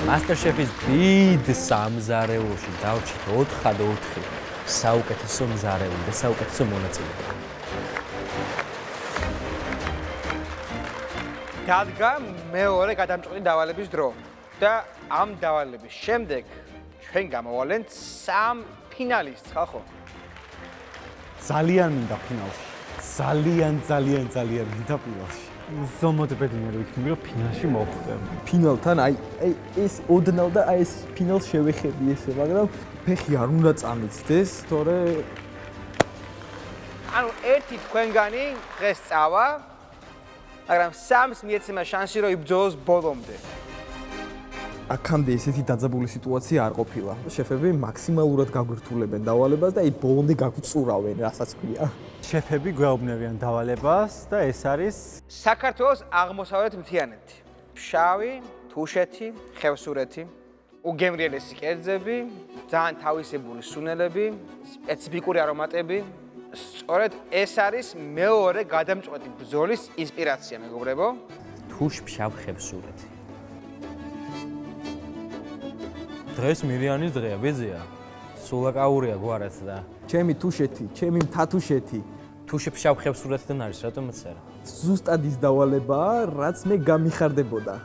MasterChef-ის დიდ სამზარეულოში დავჭით 4x4 საუკეთესო მზარეული და საუკეთესო მონაწილე. დადგა მეორე გადამწყვეტი დავალების დრო და ამ დავალების შემდეგ ჩვენ გამოვალენთ 3 ფინალისტს, ხალხო. ძალიან მინდა ფინალში. ძალიან მინდა ფინალში. ზომოდ ბედნიერი რომ იქნები რომ ფინალში მოვხვდები. ფინალთან აი ეს ოდნავ და აი ეს ფინალს შევეხები ესე, მაგრამ ფეხი არ უნდა წამიცდეს, თორე ანუ ერთი თქვენგანი დღეს წავა, მაგრამ 3-ს მიეცემა შანსი რომ იბრძოლოს ბოლომდე. აქამდე ესეთი დაძაბული სიტუაცია არ ყოფილა. შეფები მაქსიმალურად გაგვირთულებენ დავალებას და აი ბოლომდე გაგვწურავენ, რასაც ქვია. შეფები გვეუბნებიან დავალებას და ეს არის საქართველოს აღმოსავლეთ მთიანეთი. ფშავი, თუშეთი, ხევსურეთი, უგემრიელესი კერძები, ძალიან თავისებური სუნელები, სპეციფიკური არომატები. სწორედ ეს არის მეორე გადამწყვეტი ბრძოლის ინსპირაცია, მეგობრებო. თუშ ფშავ ხევსურეთი. დღეს მირიანის დღეა, ბიძია. სულაკაურია გვარად და ჩემი თუშეთი, ჩემი მთათუშეთი. თუში ფშავ ხევსურეთიდან არის, რატომაც არა. ზუსტად ის დავალებაა, რაც მე გამიხარდებოდა.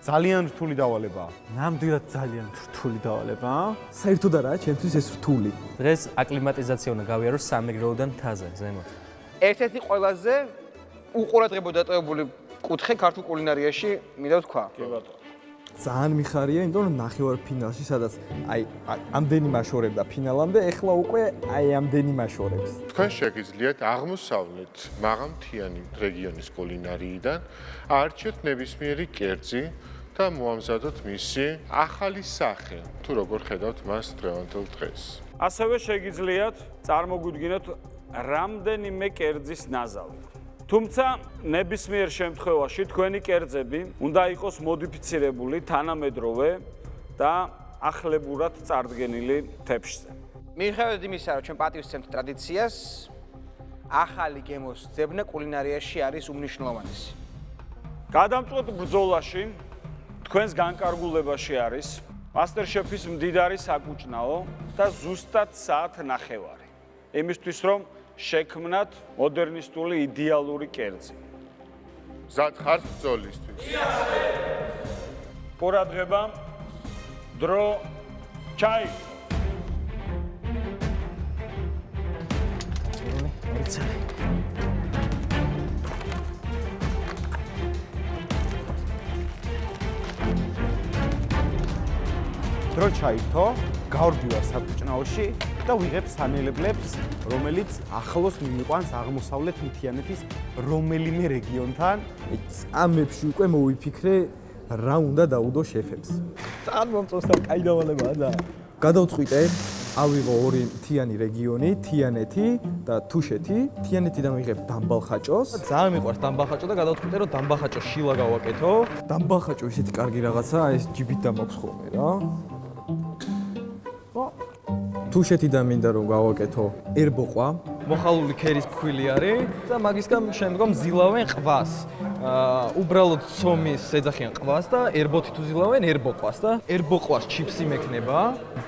ძალიან რთული დავალებაა. ნამდვილად ძალიან რთული დავალებაა. საერთოდ არაა ჩემთვის ეს რთული. დღეს აკლიმატიზაცია უნდა გავიარო სამეგრელოდან მთაზე, ზემოთ. ერთ-ერთი ყველაზე უყურადღებოდ დატოვებული კუთხე ქართულ კულინარიაში მინდა ვთქვა. კი ბატონო. ძალიან მიხარია, იმიტომ რომ ნახევარფინალში, სადაც აი ამდენი მაშორებდა ფინალამდე, ეხლა უკვე აი ამდენი მაშორებს. თქვენ შეგიძლიათ აღმოსავლეთ მაღალმთიანი რეგიონის კულინარიიდან არჩიოთ ნებისმიერი კერძი და მოამზადოთ მისი ახალი სახე, თუ როგორ ხედავთ მას დღევანდელ დღეს. ასევე შეგიძლიათ წარმოგვიდგინოთ რამდენიმე კერძის ნაზავი. თუმცა ნებისმიერ შემთხვევაში თქვენი კერძები უნდა იყოს მოდიფიცირებული თანამედროვე და ახლებურად წარდგენილი თეფშზე. მიუხედავად იმისა, რომ ჩვენ პატივისცემთ ტრადიციას, ახალი გემოს ძებნა კულინარიაში არის უმნიშვნელოვანესი. გადამწყვეტ ბრძოლაში თქვენს განკარგულებაში არის MasterChef-ის მდიდარი საკუჭნაო და ზუსტად საათნახევარი. იმისთვის რომ შექმნათ მოდერნისტული იდეალური კერძი. მზად ხართ ბრძოლისთვის? ყურადღება, დრო, ჩაი. დრო ჩაითო, გავრდივარ საკუჭნაოში და ვიღებ სანელებლებს, რომელიც ახლოს მიმიყვანს აღმოსავლეთ მთიანეთის რომელიმე რეგიონთან. წამებში უკვე მოვიფიქრე რა უნდა დაუდო შეფებს. თან მომწონს და კაი დავალებაა და გადავწყვიტე, ავიღო ორი მთიანი რეგიონი, თიანეთი და თუშეთი. თიანეთიდან ვიღებ დამბალხაჭოს. ძალიან მიყვარს დამბალხაჭო და გადავწყვიტე, რომ დამბალხაჭოს შილა გავაკეთო. დამბალხაჭო ისეთი კარგი რაღაცაა, ეს ჯიბით დამაქვს ხოლმე რა. თუშეთიდან მინდა რომ გავაკეთო ერბოყვა, მოხალული ქერის ფქვილი არის და მაგისგან შემდგომ ზილავენ ყვას. უბრალოდ ცომის ეძახიან ყვას და ერბოთით უზილავენ ერბოყვას და ერბოყვას ჩიფსი მექნება,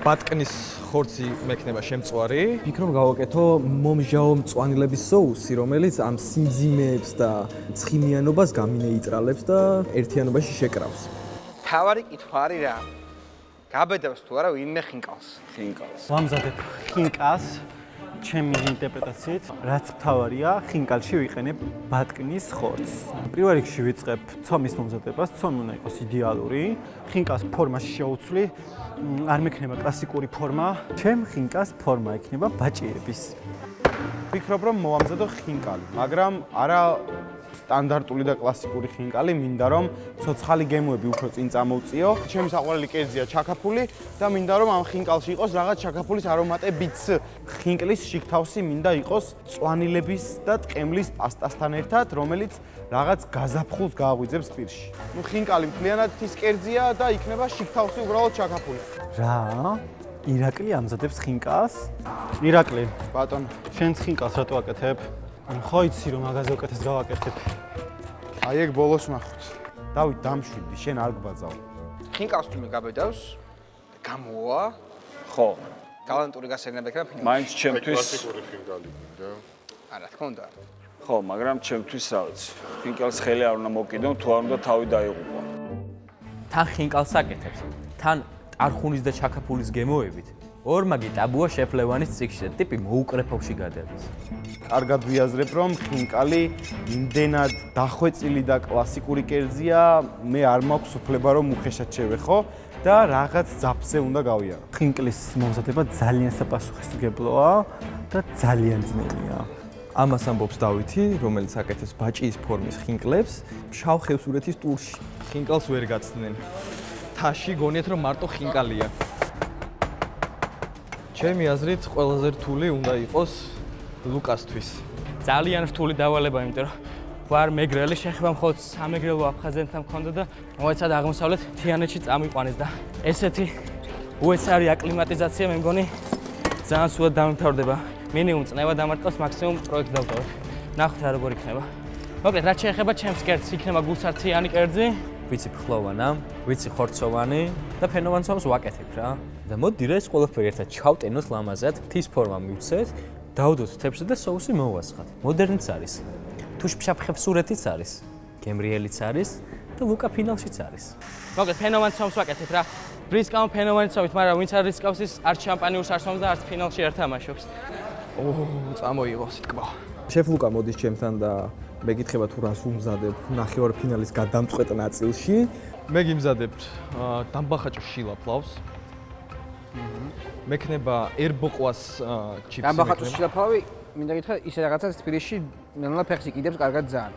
ბატკნის ხორცი მექნება შემწვარი. ვფიქრობ გავაკეთო მომჟაო მწვანილების სოუსი, რომელიც ამ სიმძიმეებს და ცხიმიანობას გამინეიტრალებს და ერთიანობაში შეკრავს. თავარი კითხვა არის რა? გაბედავს თუ არა ვინმე ხინკალს? ხინკალს. ვამზადებ ხინკას ჩემი ინტერპრეტაციით, რაც მთავარია, ხინკალში ვიყენებ ბატკნის ხორცს. პირველ რიგში ვიწყებ ცომის მომზადებას, ცომი უნდა იყოს იდეალური. ხინკას ფორმაში შევუცვლი, არ მექნება კლასიკური ფორმა. ჩემ ხინკას ფორმა ექნება ბაჭიების. ვფიქრობ, რომ მოვამზადო ხინკალი, მაგრამ არა სტანდარტული და კლასიკური ხინკალი, მინდა რომ ცოცხალი გემოები უფრო წინ წამოვწიო. ჩემი საყვარელი კერძია ჩაქაფული და მინდა რომ ამ ხინკალში იყოს რაღაც ჩაქაფულის არომატებიც. ხინკლის შიგთავსი მინდა იყოს წვანილების და ტყემლის პასტასთან ერთად, რომელიც რაღაც გაზაფხულს გააღვიძებს პირში. ნუ ხინკალი მთლიანად ის კერძია და იქნება შიგთავსი უბრალოდ ჩაქაფული. რა? ირაკლი ამზადებს ხინკალს? ირაკლი, ბატონო, შენც ხინკალს რატო აკეთებ? ხო იცი რომ მაგაზე უკეთეს გავაკეთებ. აი ეგ ბოლოს ნახოთ. დავით დამშვიდი, შენ არ გბაძავ. ხინკალს თუ მიგაბედავს, გამოვა, ხო, გალანტური გასერნება იქნება ფინალში. მაინც ჩემთვის კლასიკური ფინალი გინდა. არა, თქო უნდა. ხო, მაგრამ ჩემთვის რა ვიცი, ხინკალს ხელი არ უნდა მოკიდონ, თუ არ უნდა თავი დაიღუპო. თან ხინკალს აკეთებს, თან ტარხუნის და ჩაკაფულის გემოებით. ორმაგი ტაბუა შეფლევანის ციკში, ტიპი მოუკრეფობში გადადის. კარგად ვიაზრებ, რომ ხინკალი იმდენად დახვეწილი და კლასიკური კერძია, მე არ მაქვს უფლება რომ უხეშად შევეხო და რაღაც ძაფზე უნდა გავიარო. ხინკლის მომზადება ძალიან საპასუხისმგებლოა და ძალიან ძნელია. ამას ამბობს დავითი, რომელიც აკეთებს ბაჭიის ფორმის ხინკლებს შავ ხევსურეთის ტურში. ხინკალს ვერ გაცდნენ. თაში გონიათ რომ მარტო ხინკალია. ჩემი აზრით ყველაზე რთული უნდა იყოს ლუკასთვის. ძალიან რთული დავალება, იმიტომ რომ ვარ მეგრელი, შეხება მხოლოდ სამეგრელო აფხაზენთან მქონდა და მოეცადა აღმოსავლეთ თიანეთში წამიყვანეს და ესეთი უეცარი აკლიმატიზაცია მე მგონი ძალიან სულად დამემთავრდება. მინიმუმ წნევა დამარტყავს, მაქსიმუმ პროექტს დავტოვებ. ნახოთ რა როგორ იქნება. მოკლედ, რაც შეეხება ჩემს კერძს, იქნება გულსართიანი კერძი. ვიცი ფხლოვანა, ვიცი ხორცოვანი და ფენოვან ცომს ვაკეთებ რა. და მოდი რა ეს ყველაფერი ერთად ჩავტენოთ ლამაზად, მთის ფორმა მივცეთ, დავდოთ თეთრში და соуსი მოვასხათ. მოდერნიც არის. თუშფშაფხებსურეთიც არის, გემრიელიც არის და ლუკა ფინალშიც არის. მოკლედ, ფენოვან ცომს ვაკეთებ რა. ბრისკავ ფენოვანი ცომით, მაგრამ ვინც არ რისკავს ის არც შამპანიურს არ სვამს და არც ფინალში არ თამაშობს. წამოიღო სიტყვა. შეფ ლუკა მოდის ჩემთან და მეკითხება თუ რას უმზადებ ნახევარფინალის გადამწყვეტ ნაწილში. მე გიმზადებთ დამბახაჭო შილა ფლავს. მექნება ერბოყვას ჩიპსი. დამბახაჭოს შილაფლავი, მინდა გითხრა, ისე რაღაცას თბილისში ნელა ფეხს იყიდებს კარგად ძალიან.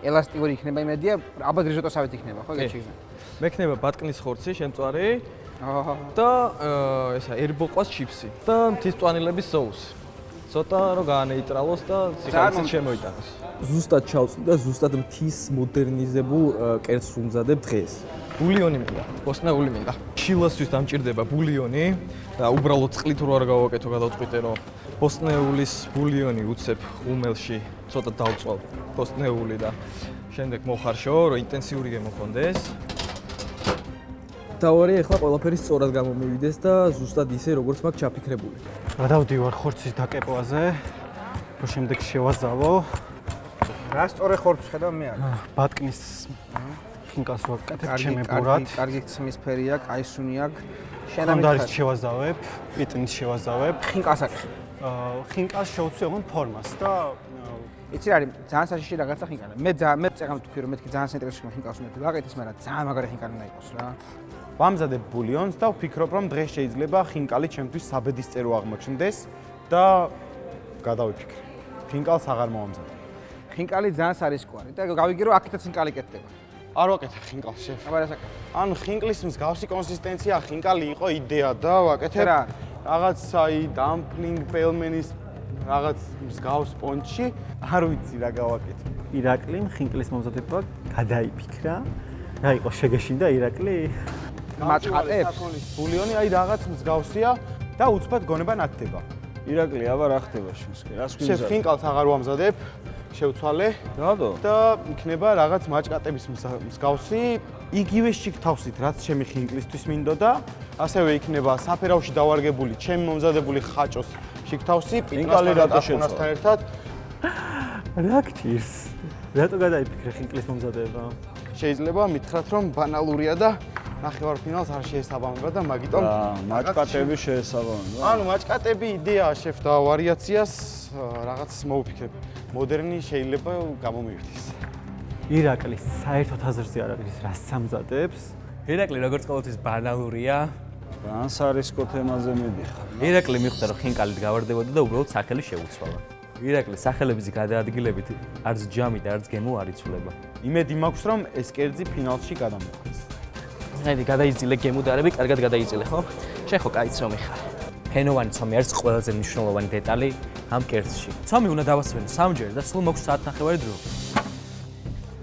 ელასტიკური იქნება იმედია, ალბათ რიზოტოსავით იქნება, ხო, გეჩიგზა. მექნება ბატკნის ხორცი, შემწვარი და ესა ერბოყვას ჩიპსი და მთის წვანილების соуსი. ცოტა რომ გაანეიტრალოს და სიხარულით შემოიტანოს. ზუსტად ჩავწვდი და ზუსტად მთის მოდერნიზებულ კერძს ვუმზადებ დღეს. ბულიონი მინდა, ბოსტნეული მინდა. შილასთვის დამჭირდება ბულიონი და უბრალოდ წყლით რო არ გავაკეთო, გადავწყვიტე რომ ბოსტნეულის ბულიონი უცებ უმელში ცოტა დავწვალ ბოსტნეული და შემდეგ მოხარშო, რომ ინტენსიური გემოხონდეს. თავარი ახლა ყველაფერი სწორად გამომივიდეს და ზუსტად ისე როგორც მაქვს ჩაფიქრებული. რა დავდივარ ხორცის დაკეპვაზე, რომ შემდეგ შევაზავო. რა სწორი ხორცს ხედავ მე აქ. ბატკნის ხინკალს ვაკეთებ ჩემი ბურად. კარგი ცმის ფერია, კაი სუნი აქვს. ხონდარის შევაზავებ, პიტნის შევაზავებ. ხინკალს აკეთებ. ხინკალს შევცვი ოღონდ ფორმას და იცი რა არის, ძალიან საშიში რაღაცა ხინკალი. მე წეგამ თქვი რომ მეთქი ძალიან საინტერესო ხინკალს უნდა ვაკეთეს, მაგრამ ძალიან მაგარი ხინკალი უნდა იყოს რა. ვამზადებ ბულიონს და ვფიქრობ, რომ დღეს შეიძლება ხინკალი ჩემთვის საბედისწერო აღმოჩნდეს და გადავიფიქრე. ხინკალს აღარ მოვამზადებ. ხინკალი ძალიან სარისკოა და გავიგე რომ აქეთაც ხინკალი კეთდება. არ ვაკეთებ ხინკალს შევ. აბა რა საკეთე? ანუ ხინკლის მსგავსი კონსისტენცია ხინკალი იყო იდეა და ვაკეთებ რა? რაღაც აი დამპლინგ პელმენის რაღაც მსგავს პონჩი, არ ვიცი რა გავაკეთე. ირაკლიმ ხინკლის მომზადება გადაიფიქრა. რა იყო შეგეშინდა ირაკლი? მაჭყატებს. ბულიონი აი რაღაც მსგავსია და უცბად გონება ნათდება. ირაკლი, აბა რა ხდება შენს? რას შევ გვიმზადებ? ხინკალს აღარ ვამზადებ, შევცვალე რატო? და იქნება რაღაც მაჭყატების მსგავსი, იგივე შიგთავსით, რაც ჩემი ხინკლისთვის მინდოდა, ასევე იქნება საფერავში დავარგებული, ჩემი მომზადებული ხაჭოს შიგთავსი, ხინკალი რატო პიტნასთან ერთად. რა გჭირს? რატო გადაიფიქრე ხინკლის მომზადება? შეიძლება მითხრათ, რომ ბანალურია და ნახევარფინალს არ შეესაბამება და მაგიტომ მაჭკატები შეესაბამება. ანუ მაჭკატები იდეაა შევ და ვარიაციას რაღაც მოვიფიქრებ. მოდერნი შეიძლება გამომივიდეს. ირაკლი საერთოდ აზრზე არ არის რას სამზადებს. ირაკლი როგორც ყოველთვის ბანალურია. ძალიან სარისკო თემაზე მიდიხარ. ირაკლი მიხვდა რომ ხინკალით გავარდებოდა და უბრალოდ სახელი შეუცვალა. ირაკლი სახელების გადაადგილებით არც ჯამი და არც გემო არ იცვლება. იმედი მაქვს, რომ ეს კერძი ფინალში გადამოყვანს. აი, გადაიძილე გემუდარები, კარგად გადაიძილე, ხო? შენ ხო კაი ცომი ხარ. ფენოვანი ცომი არის ყველაზე მნიშვნელოვანი დეტალი ამ კერძში. ცომი უნდა დავასვენო 3ჯერ და სულ მაქვს საათნახევარი დრო.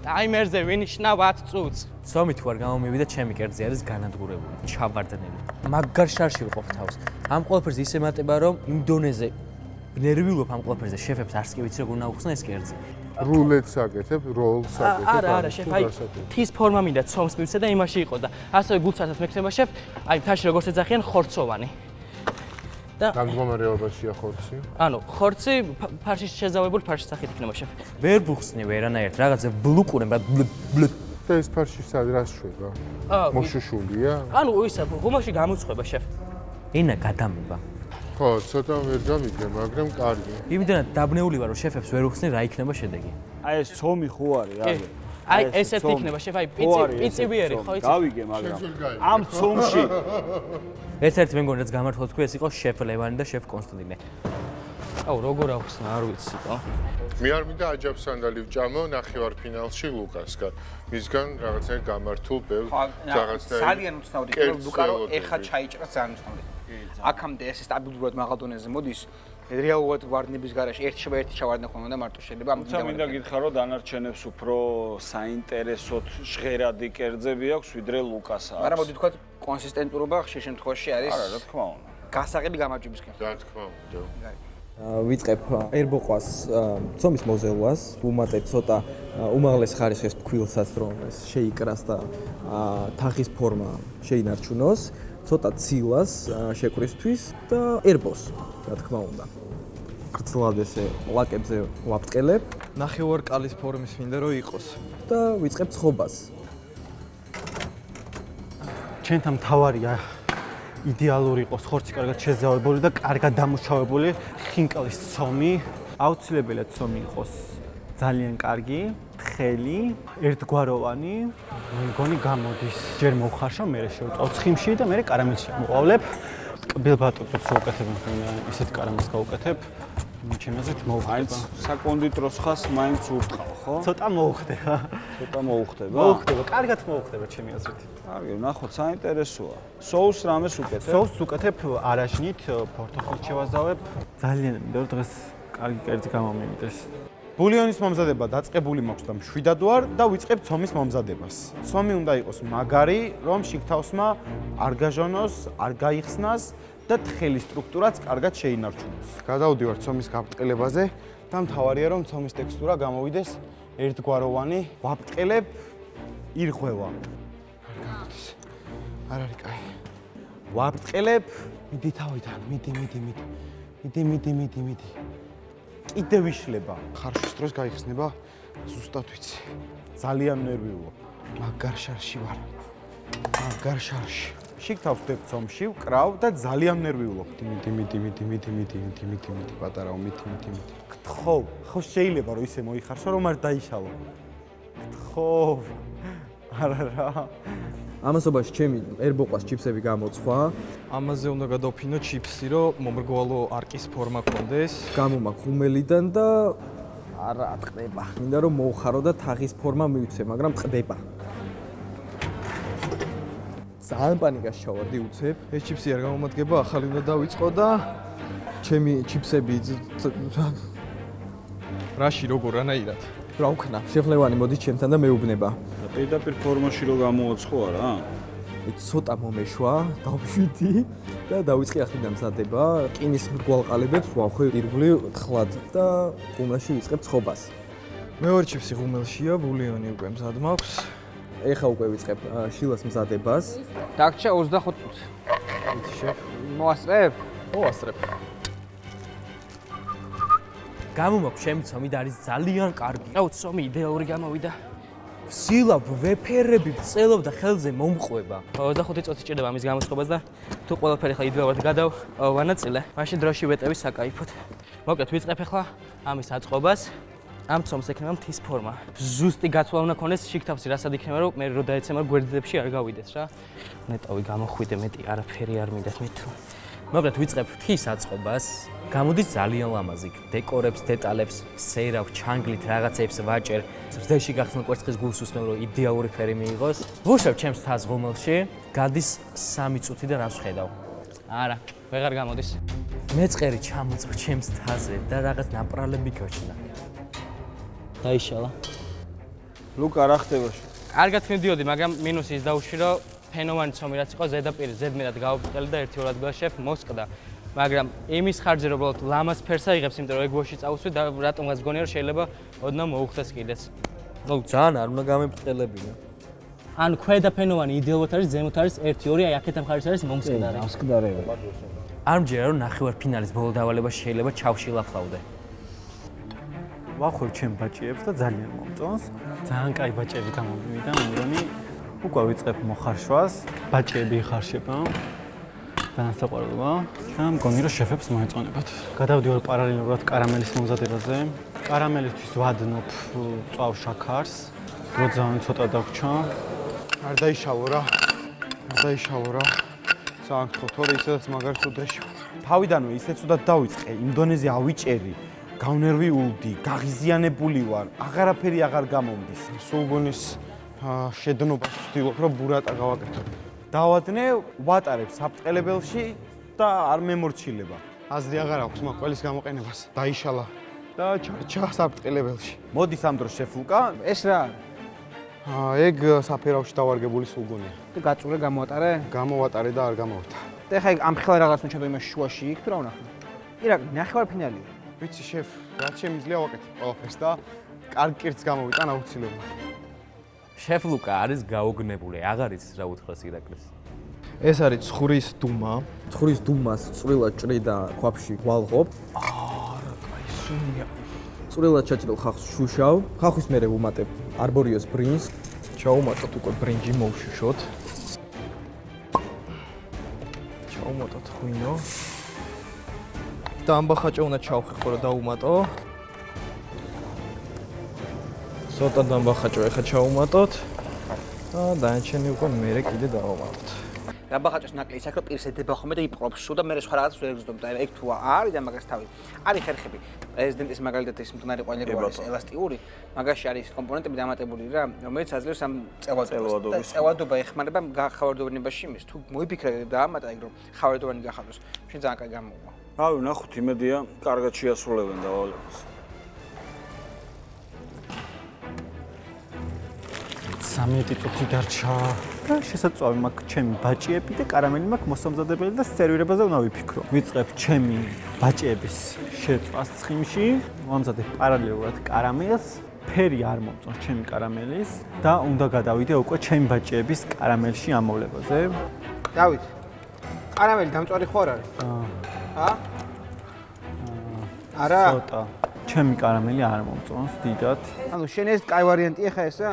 ტაიმერზე ვინიშნა 10 წუთს. ცომი თუ არ გამომივიდა, ჩემი კერძი არის განადგურებული, ჩავარდნილი. მაგარ შარში ვიყოფ თავს. ამ ყველაფერს ისე მატება, რომ იმ დონეზე ნერვიულობ ამ ყველაფერზე, შეფებს არც კი ვიცი როგორ უნდა უხსნა ეს კერძი. რულეტს აკეთებ, როლს აკეთებ. არა, შეფ, აი თის ფორმა მინდა ცომს მივცე და იმაში იყოს და ასევე გულცასაც მექნება შეფ, აი თაში როგორც ეძახიან ხორცოვანი. და გამდგომარეობაშია ხორცი. ანუ ხორცი ფარში შეზავებული ფარში სახით იქნება შეფ. ვერ ბუხსნი ვერანაირად, რაღაცა ბლუკურება ბლ. და ეს ფარში სად რას შვება? მოშუშულია? ანუ ისა ღუმაში გამოწყვება შეფ. ენა გადამება. ხო, ცოტა ვერ გამიგე, მაგრამ კარგი. იმდენად დაბნეული ვარ, რომ შეფებს ვერ უხსნი რა იქნება შედეგი. აი ეს ცომი ხო არის, აი. აი ესეთი იქნება შეფ, აი პიციბიერი ხო იცი? გავიგე, მაგრამ ამ ცომში ერთ-ერთი მე მგონი რაც გამართლა თქვი ეს იყო შეფ ლევანი და შეფ კონსტანტინე. აუ როგორ ახსნა, არ ვიცი ხო. მე არ მინდა აჯაბსანდალი ვჭამო ნახევარფინალში ლუკასგან. მისგან რაღაცა გამართულ ბევრ რაღაცნაირ ძალიან უცნაური იქნება ლუკა რომ ეხა ჩაიჭრას ძალიან უცნაური. აქამდე ეს სტაბილურად მაღალ დონეზე მოდის. რეალურად ვარდნების გარშე ერთი ჩავარდნა ხოლმე და მარტო შეიძლება ამ თუმცა მინდა გითხრა რომ დანარჩენებს უფრო საინტერესოდ ჟღერადი კერძები აქვს ვიდრე ლუკასა. მაგრამ მოდი თქვა კონსისტენტურობა ხშირ შემთხვევაში არის არა, რა თქმა უნდა. გასაღები გამარჯვებისკენ. რა თქმა უნდა. ვიწყებ ერბოყვას ცომის მოზელვას, ვუმატებ ცოტა უმაღლეს ხარისხის ფქვილსაც რომ ეს შეიკრას და თაღის ფორმა შეინარჩუნოს, ცოტა ცილას შეკვრისთვის და ერბოს, რა თქმა უნდა. გრძლად ესე პლაკებზე ვაფტყელებ ნახევარკალის ფორმის მინდა რომ იყოს და ვიწყებ ცხობას. ჩვენთან მთავარია იდეალური იყოს ხორცი კარგად შეზავებული და კარგად დამუშავებული ხინკალის ცომი. აუცილებელია ცომი იყოს ძალიან კარგი, თხელი, ერთგვაროვანი. მგონი გამოდის. ჯერ მოვხარშავ, მერე შევწავ ცხიმში და მერე კარამელში მოვავლებ. კბილ ბატონებს შევუკეთებ, ისეთ კარამელს გავუკეთებ. ჩემი აზრით მოუხდება. საკონდიტროს ხას მაინც ურტყავ, ხო? ცოტა მოუხდება. ცოტა მოუხდება. მოუხდება, კარგად მოუხდება ჩემი აზრით. კარგი, ნახოთ, საინტერესოა. соуს რამეს უკეთებ? соуს უკეთებ არაშნით, ფორთოხლით შევაზავებ. ძალიან მინდა რომ დღეს კარგი კერძი გამომივიდეს. ბულიონის მომზადება დაწყებული მაქვს და მშვიდად ვარ და ვიწყებ ცომის მომზადებას. ცომი უნდა იყოს მაგარი, რომ შიგთავსმა არ გაჟონოს, არ გაიხსნას და თხელი სტრუქტურაც კარგად შეინარჩუნოს. გადავდივარ ცომის გაბტყელებაზე და მთავარია რომ ცომის ტექსტურა გამოვიდეს ერთგვაროვანი. ვაბტყელებ, ირღვევა. არ არის კაი. ვაბტყელებ, მიდი თავიდან, მიდი. კიდე ვიშლება. ხარშვის დროს გაიხსნება, ზუსტად ვიცი. ძალიან ნერვიულო. მაგარ შარში ვარ. მაგარ შარში. შიგთავს ვდებ ცომში, ვკრავ და ძალიან ნერვიულობ. მიდი, პატარაო, მიდი. გთხოვ, ხო შეიძლება რომ ისე მოიხარშო, რომ არ დაიშალო. გთხოვ. არა რა. ამასობაში ჩემი ერბოყვას ჩიფსები გამოცხვა. ამაზე უნდა გადავფინო ჩიფსი რომ მომრგვალო არკის ფორმა კონდეს. გამომაქ ხუმელიდან და არა ტყდება. მინდა რომ მოუხარო და თაღის ფორმა მივიცე, მაგრამ ტყდება. ძალიან პანიკაში ჩავარდი უცებ. ეს ჩიფსი არ გამომადგება, ახალი უნდა დავიწყო და ჩემი ჩიფსები რაში როგორ რანაირად რა ვქნა? შეფლევანი მოდის ჩემთან და მეუბნება. პირდაპირ ფორმაში რო გამოაცხო არა? ცოტა მომეშვა, დავშვიდი და დავიწყე ახლა მზადება. რკინის მრგვალყალებებს ვავხე ირგვლივ თხლად და ღუმელში ვიწყებ ცხობას. მეორე ჩიფსი ღუმელშია, ბულიონი უკვე მზად მაქვს. ეხა უკვე ვიწყებ შილას მზადებას. დაგჭა 25 წუთი. ვიცი შეფ. მოასწრებ? მოასწრებ. გამომაქვს ჩემი ცომი და არის ძალიან კარგი. აუ ცომი იდეალური გამოვიდა. ვსილავ, ვეფერები, ვწელობ და ხელზე მომყვება. 25 წუთი ჭირდება ამის გამოცხობას და თუ ყველაფერი ხა იდეალურად გადავანაწილე, მაშინ დროში ვეტევი საკაიფოდ. მოკლედ ვიწყებ ახლა ამის აწყობას. ამ ცომს ექნება მთის ფორმა. ზუსტი გაცვლა უნდა ქონდეს შიგთავსი, რასაც იქნება რომ მე რო დაეცემა გვერდებზე არ გავიდეს რა. ნეტავი გამოხვიდე, მეტი არაფერი არ მინდა მე თუ. მოკლედ ვიწყებ მთის აწყობას. გამოდის ძალიან ლამაზი. დეკორებს, დეტალებს, სეირავ, ჩანგლით რაღაცებს ვაჭერ. ზრდაში გახსნილ კვერცხის გულს უსმევ რომ იდეალური ფერი მიიღოს. ვუშვებ ჩემს თავს ღუმელში. გადის 3 წუთი და რას ვხედავ? არა, ვეღარ გამოდის. მეწყერი ჩამოწვა ჩემს თაზე და რაღაც ნაპრალები გაჩნდა. დაიშალა. ლუკა რა ხდება? კარგად მივდიოდი, მაგრამ მინუსი ის დაუშვი, რომ ფენოვანი ცომი რაც იყო ზედაპირი ზედმეტად გავაბტყელი და ერთი-ორ ადგილას შეფ მოსკდა. მაგრამ იმის ხარჯზე რომ უბრალოდ ლამაზ ფერს აიღებს, იმიტომ რომ ეგ ვოში წავუსვი და რატომღაც გონია რომ შეიძლება ოდნავ მოუხდეს კიდეც. ნუ ძალიან არ უნდა გამემწყელებინა. ან ქვედაფენოვანი იდეალურად არის, ზემოთ არის 1-2, აი აქეთ მხარეს არის მომსკდარი. ამსკდარები. არ მჯერა რომ ნახევარფინალის ბოლო დავალება შეიძლება ჩავშილაფლავდე. ვახويب ჩემ ბაჭიებს და ძალიან მომწონს. ძალიან კაი ბაჭიები გამომივიდა, მეგონი უკვე ვიწყებ მოხარშვას. ბაჭიები იხარშება. განსაყვარლოა. და მგონი რომ შეფებს მოეწონებათ. გადავდივარ პარალელურად კარამელის მომზადებაზე. კარამელისთვის ვადნობ წვავ შაქარს. დრო ძალიან ცოტა დაგვრჩა. არ დაიშალო რა. ძალიან გთხოვ, თორე ისედაც მაგარ წუდეში. თავიდანვე ისე ცუდად დავიწყე, იმდონეზე ავიჭერი. გავნერვიულდი, გაღიზიანებული ვარ, აღარაფერი აღარ გამომდის. სულ გონის შედნობას ვცდილობ, რომ ბურატა გავაკეთო. დავადნე, ვატარებ საფრთხელებელში და არ მემორჩილება. აზრი აღარ აქვს მაგ ყველის გამოყენებას. დაიშალა და ჩარჩა საფრთხელებელში. მოდი სამ დროს შეფლუკა. ეს რა არის? ეგ საფერავში დავარგებული სულ გონია. და გაწურე გამოვატარე? გამოვატარე და არ გამოვიდა. და ხა ამ ხელა რაღაც უნდა იმაში შუაში იქ თუ რა ვნახე? ირა, ნახევარფინალია. ვიცი შეფ, რაც შემიძლია ვაკეთებ ყველაფერს და კარგ კირთს გამოვიტან აუცილებლად. შეფ ლუკა არის გაოგნებული, აღარ იცის რა უთხრას ირაკლის. ეს არის ცხურის დუმა. ცხურის დუმას წვრილად ჭრი და ქვაფში ვალღობ. რა კაი სუნია. წვრილად ჩაჭრილ ხახს შუშავ. ხახვის მერე ვუმატებ არბორიოს ბრინს. ჩაუმატოთ უკვე ბრინჯი მოვშუშოთ. ჩაუმატოთ ღვინო. და ამბახაჭა უნდა ჩავხეხო რა დაუმატო. ცოტა დამბახაჭო ეხა ჩაუმატოთ. და დანარჩენი უკვე მერე კიდე დავამატოთ. დამბახაჭოს ნაკლი ის აქ რომ პირს ედება ხოლმე და იპყრობს სულ და მე სხვა რაღაც ვერ გზდობ და ეგ თუ არის და მაგას თავი. არის ხერხები. პრეზიდენტის მაგალითად ის მტუნარი ყვავილები არის ელასტიური, მაგაში არის კომპონენტები დამატებული რა, რომელიც აძლევს ამ წევადობას. წევადობა ეხმარება ხავერდოვანებაში იმის. თუ მოიფიქრე დაამატა ეგ რომ ხავერდოვანი გახადოს, შენ ძალიან კარგი გამოვა. რავი, ნახოთ, იმედია, კარგად შეასრულებენ დავალებას. 13 წუთი დარჩა. და შესაძლოა მაქვს ჩემი ბაჭიები და კარამელი მაქვს მოსამზადებელი და სერვირებაზე უნდა ვიფიქრო. ვიწყებ ჩემი ბაჭიების შეწვას ცხიმში, მომზადებ პარალელურად კარამელს, ფერი არ მომწონს ჩემი კარამელის და უნდა გადავიდე უკვე ჩემი ბაჭიების კარამელში ამოვლებაზე. დავით. კარამელი დამწვარი ხო არ არის? არა? ცოტა. ჩემი კარამელი არ მომწონს დიდად. ანუ შენ ეს კაი ვარიანტია ხა ესა?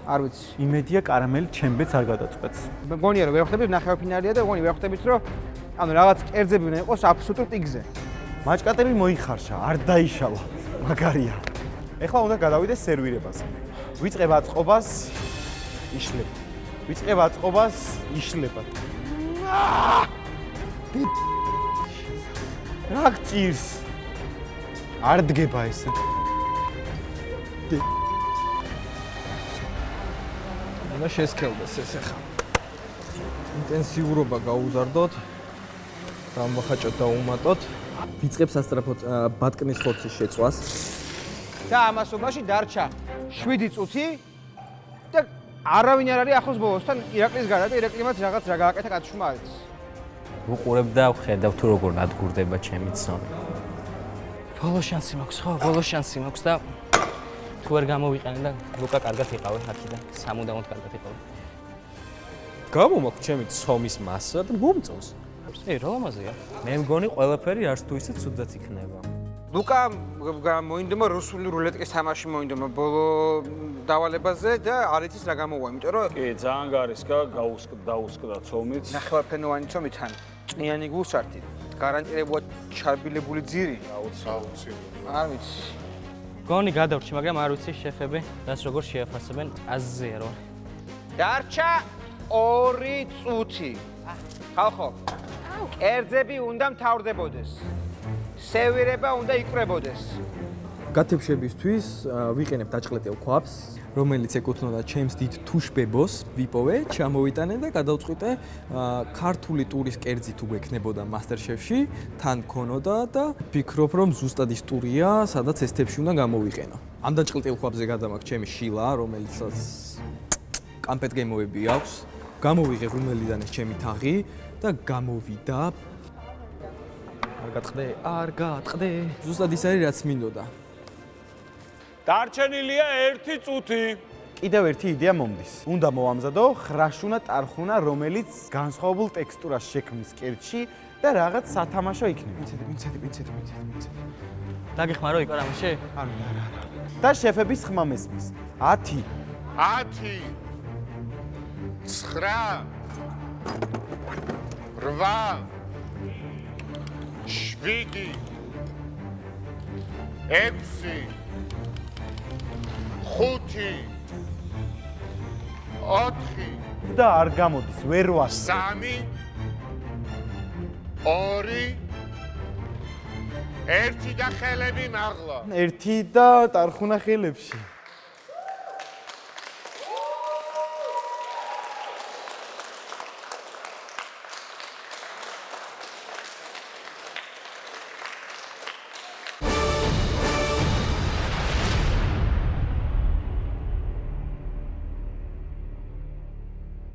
არ ვიცი. იმედია კარამელი ჩემბეც არ გადაწყვეტს. მგონია რომ ვერ ხვდებით ნახევარფინალია და მგონი ვერ ხვდებით რომ ანუ რაღაც კერძები უნდა იყოს აბსოლუტურ ტიგზე. მაჭკატები მოიხარშა, არ დაიშალა. მაგარია. ეხლა უნდა გადავიდე სერვირებაზე. ვიწყებ აწყობას, იშლება. ვიწყებ აწყობას, იშლება. რა გჭირს? არ დგება ეს. და შესქელდეს ეს ახლა. ინტენსიურობა გაუზარდოთ. დამბახაჭოთ და უმატოთ. ვიწყებ სასწრაფოდ ბატკნის ხორცის შეწვას. და ამასობაში დარჩა 7 წუთი და არავინ არ არის ახლოს ბოლოსთან ირაკლის გარდა და ირაკლიმაც რაღაც რა გააკეთა კაცშმა არის. ვუყურებ და ვხედავ თუ როგორ ნადგურდება ჩემი ცნობი. ბოლო შანსი მაქვს ხო? ბოლო შანსი მაქვს და თუ ვერ გამოვიყენე და ლუკა კარგად იყავე აქედან. სამუდამოდ კარგად იყავე. გამომაქვს ჩემი ცომის მასა და მომწონს. ე, რა ლამაზია. მე მგონი ყველაფერი არც თუ ისე ცუდად იქნება. ლუკა მოინდომა რუსული რულეტკის თამაში მოინდომა ბოლო დავალებაზე და არ იცის რა გამოვა, იმიტომ რომ კი, ძალიან გარისკა დაუსკდა ცომიც. ნახევარფენოვანი ცომი თან წნიანი გულსართი, გარანტირებულად ჩარბილებული ძირი. აუცილებლად. არ ვიცი. გონი გადავრჩი, მაგრამ არ ვიცი შეფები რას როგორ შეაფასებენ აზზეა რა. დარჩა 2 წუთი. ხალხო, კერძები უნდა მთავრდებოდეს. სერვირება უნდა იკვრებოდეს. გათებშებისთვის ვიყენებ დაჭყლეტილ ქვაბს, რომელიც ეკუთვნოდა ჩემს დიდ თუშბებოს, ვიპოვე, ჩამოვიტანე და გადავწყვიტე ქართული ტურის კერძი თუ გვექნებოდა MasterChef-ში, თან ქონოდა და ვფიქრობ, რომ ზუსტად ის ტურია, სადაც ეს თებში უნდა გამოვიყენო. ამ დაჭყლეტილ ქვაბზე გადამაქვს ჩემი შილა, რომელიცაც კამპეტგემოები აქვს. გამოვიღე ღრმელიდან ეს ჩემი თაღი და გამოვიდა არ გაწყდე. ზუსტად ის არის რაც მინდოდა. დარჩენილია 1 წუთი. კიდევ ერთი იდეა მომდის. უნდა მოვამზადო ხრაშუნა ტარხუნა, რომელიც განსხვავებულ ტექსტურას შექმნის კერძში და რაღაც სათამაშო იქნება. მიცედი. დაგიხმარო იქ რამეში? არა. და შეფების ხმა მესმის. 10 10 9 8 7 6 5 4 და არ გამოდის, ვერ ვას. 3 2 1 და ხელები მაღლა. 1 და ტარხუნა ხელებში.